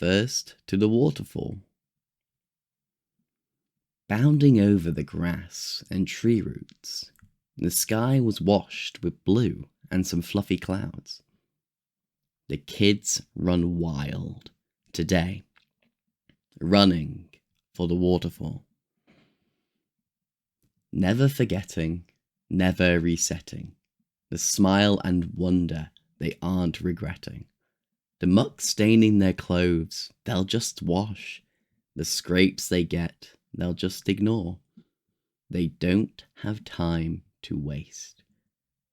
first to the waterfall. Bounding over the grass and tree roots, the sky was washed with blue and some fluffy clouds. The kids run wild today, running for the waterfall. Never forgetting, never resetting, the smile and wonder they aren't regretting. The muck staining their clothes, they'll just wash. The scrapes they get, they'll just ignore. They don't have time to waste,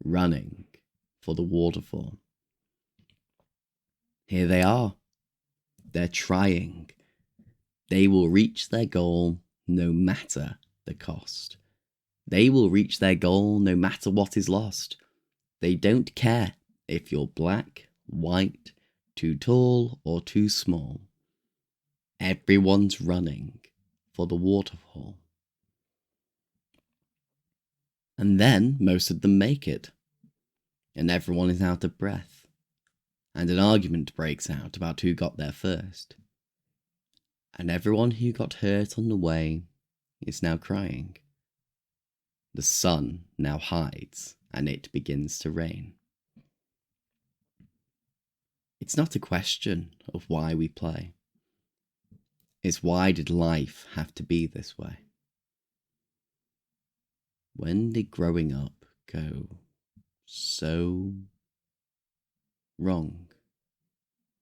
running for the waterfall. Here they are. They're trying. They will reach their goal no matter the cost. They will reach their goal no matter what is lost. They don't care if you're black, white, too tall or too small. Everyone's running for the waterfall. And then most of them make it. And everyone is out of breath. And an argument breaks out about who got there first. And everyone who got hurt on the way is now crying. The sun now hides and it begins to rain. It's not a question of why we play. It's why did life have to be this way? When did growing up go so wrong?